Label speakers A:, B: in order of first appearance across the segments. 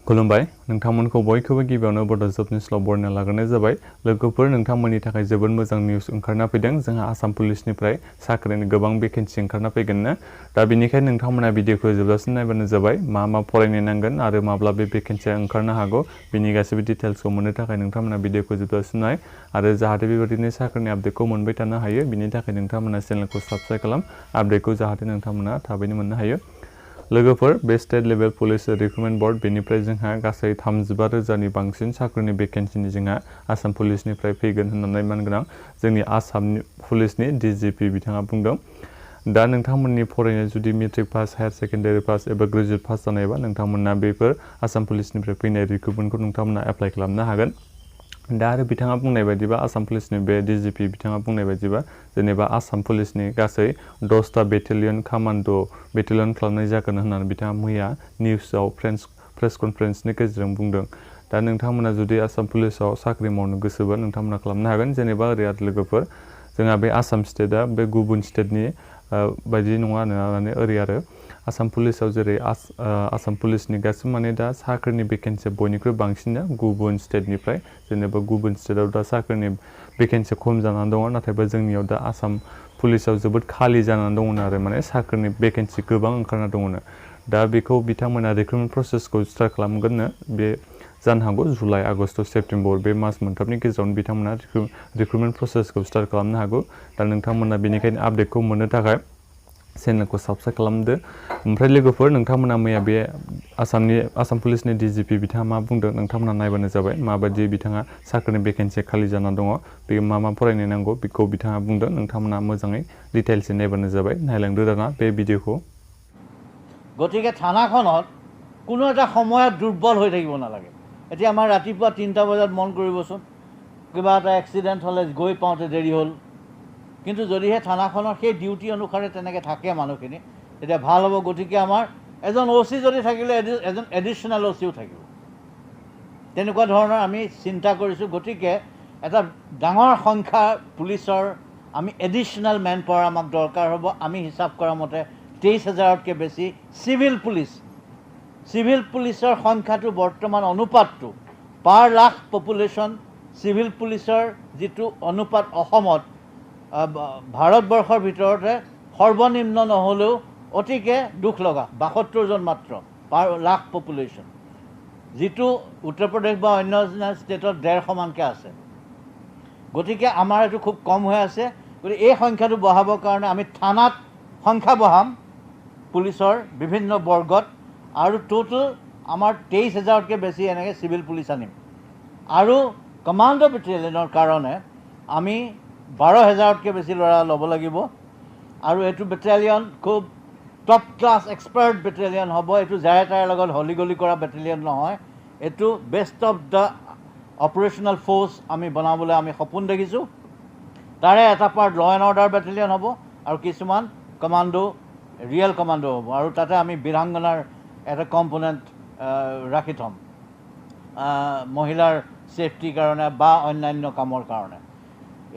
A: खुलुमबाय नोंथांमोनखौ बयखौबो गिबियावनो बड' जब निउसआव बरायना लाग्रोनाय जाबाय लोगोफोर नोंथांमोननि थाखाय जोबोद मोजां निउस ओंखारना फैदों जोंहा आसाम पुलिसनिफ्राय साख्रिनि गोबां भेकेन्सि ओंखारना फैगोननो दा बेनिखायनो नोंथांमोना भिडिअखौ जोबजासिम नायबानो जाबाय मा फरायनो नांगोन आरो माब्ला बे भेकेन्सिया ओंखारनो हागौ बिनि गासैबो डिटेल्सखौ मोननो थाखाय नोंथांमोना भिडिअखौ जोबजासिम नाय आरो जाहाथे बेबायदिनो साख्रिनि आपडेटखौ मोनबाय थानो हायो बिनि थाखाय नोंथांमोना चेनेलखौ साबस्क्राइब खालाम आपडेटखौ जाहाथे नोंथांमोना थाबैनो मोननो हायो लोगोफोर बे state level police recruitment board बेनिफ्राय जोंहा गासै 35,000 बांसिन साख्रिनि भेकेन्सिनि जोंहा आसाम पुलिसनिफ्राय फैगोन होननानै मानगोनां जोंनि आसामनि पुलिसनि डिजिपि बिथाङा बुंदों दा नोंथांमोननि फरायनाय जुदि matric pass higher secondary pass एबा ग्रेजुवेट पास जानायबा नोंथांमोना बेफोर आसाम पुलिसनिफ्राय फैनाय रिक्रुटमेन्टखौ नोंथांमोना एप्लाइ खालामनो हागोन दा आरो बिथाङा बुंनाय बायदिबा आसाम पुलिसनि बे डिजिपि बिथाङा बुंनाय बायदिबा जेनेबा आसाम पुलिसनि गासै 10टा बेटेलियन कमान्ड' बेटेलियन खालामनाय जागोन होननानै बिथाङा मैया निउसआव प्रेस कनफारेन्सनि गेजेरजों बुंदों दा नोंथांमोना जुदि आसाम पुलिसाव साख्रि मावनो गोसोबा नोंथांमोना खालामनो हागोन जेनेबा ओरै आरो लोगोफोर जोंहा बे आसाम स्टेटआ बे गुबुन स्टेटनि बायदि नङा माने ओरै आरो आसाम पुलिसाव जेरै आसाम पुलिसनि गासिबो माने दा साख्रिनि भेकेन्सिया बयनिख्रुइ बांसिन गुबुन स्टेटनिफ्राय जेनेबा गुबुन स्टेटआव दा साख्रिनि भेकेन्सिया खम जानानै दङ नाथायबा जोंनियाव दा आसाम पुलिसाव जोबोद खालि जानानै दङ आरो माने साख्रिनि भेकेन्सि गोबां ओंखारना दङ दा बेखौ बिथांमोना रिक्रुटमेन्ट प्रसेसखौ स्टार्ट खालामगोननो बे जानो हागौ जुलाइ आगष्ट सेप्तेम्बर बे मास मोनथामनि गेजेरावनो बिथांमोना रिक्रुटमेन्ट प्रसेसखौ स्टार्ट खालामनो हागौ दा नोंथांमोना बेनिखायनो आपडेटखौ मोननो थाखाय चेनेलखौ साबस्क्राइब खालामदो ओमफ्राय लोगोफोर नोंथांमोना मैया बे आसाम पुलिसनि डिजिपि बिथाङा मा बुंदों नोंथांमोना नायबानो जाबाय माबायदि बिथाङा साख्रिनि भेकेन्सि खालि जाना दङ बे मा फरायनो नांगौ बेखौ बिथाङा बुंदों नोंथांमोना मोजाङै डिटेल्सै नायबानो जाबाय नायलांदो दाना बे भिडिअखौ
B: গতিকে থানাখনত কোনো এটা সময়ত দুৰ্বল হৈ থাকিব নালাগে এতিয়া আমাৰ ৰাতিপুৱা 3টা বজাত মন কৰিবচোন কিবা এটা এক্সিডেণ্ট হ'লে গৈ পাওঁতে দেৰি হ'ল কিন্তু যদিহে থানাখনৰ সেই ডিউটি অনুসাৰে তেনেকৈ থাকে মানুহখিনি তেতিয়া ভাল হ'ব গতিকে আমাৰ এজন OC যদি থাকিলে এজন এডিশ্যনেল OCও থাকিব তেনেকুৱা ধৰণৰ আমি চিন্তা কৰিছোঁ গতিকে এটা ডাঙৰ সংখ্যা পুলিচৰ আমি এডিশ্যনেল মেন পাৱাৰ আমাক দৰকাৰ হ'ব আমি হিচাপ কৰা মতে 23,000তকৈ বেছি চিভিল পুলিচৰ সংখ্যাটো বৰ্তমান অনুপাতটো পাৰ লাখ পপুলেশ্যন চিভিল পুলিচৰ যিটো অনুপাত অসমত ভাৰতবৰ্ষৰ ভিতৰতে সৰ্বনিম্ন নহ'লেও অতিকে দুখ লগা 72জন মাত্ৰ পাৰ লাখ পপুলেশ্যন যিটো উত্তৰ প্ৰদেশ বা অন্য ষ্টেটত 150 মানকৈ আছে গতিকে আমাৰ এইটো খুব কম হৈ আছে গতিকে এই সংখ্যাটো বঢ়াবৰ কাৰণে আমি থানাত সংখ্যা বঢ়াম পুলিচৰ বিভিন্ন বৰ্গত আৰু টোটেল আমাৰ 23,000তকৈ বেছি এনেকৈ চিভিল পুলিচ আনিম আৰু কমাণ্ডো বেটেলিয়নৰ কাৰণে আমি 12,000তকৈ বেছি ল'ৰা ল'ব লাগিব আৰু এইটো বেটেলিয়ন খুব টপ ক্লাছ এক্সপাৰ্ট বেটেলিয়ন হ'ব এইটো যাৰে তাৰে লগত হলিগলি কৰা বেটেলিয়ন নহয় এইটো best of the operational force আমি বনাবলৈ আমি সপোন দেখিছোঁ তাৰে এটা পাৰ্ট ল এণ্ড অৰ্ডাৰ বেটেলিয়ন হ'ব আৰু কিছুমান কমাণ্ডো ৰিয়েল কমাণ্ডো হ'ব আৰু তাতে আমি বীৰাংগনাৰ এটা কম্পনেণ্ট ৰাখি থ'ম মহিলাৰ ছেফটিৰ কাৰণে বা অন্যান্য কামৰ কাৰণে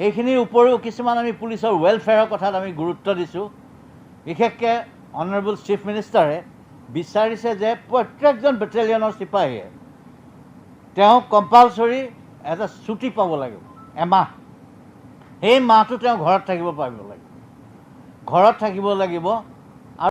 B: এইখিনিৰ উপৰিও কিছুমান আমি পুলিচৰ ৱেলফেয়াৰৰ কথাত আমি গুৰুত্ব দিছোঁ বিশেষকৈ অনাৰেবল চিফ মিনিষ্টাৰে বিচাৰিছে যে প্ৰত্যেকজন বেটেলিয়নৰ চিপাহীয়ে তেওঁ কম্পালচৰি এটা ছুটি পাব লাগিব এমাহ সেই মাহটো তেওঁ ঘৰত থাকিব পাৰিব লাগিব ঘৰত থাকিব লাগিব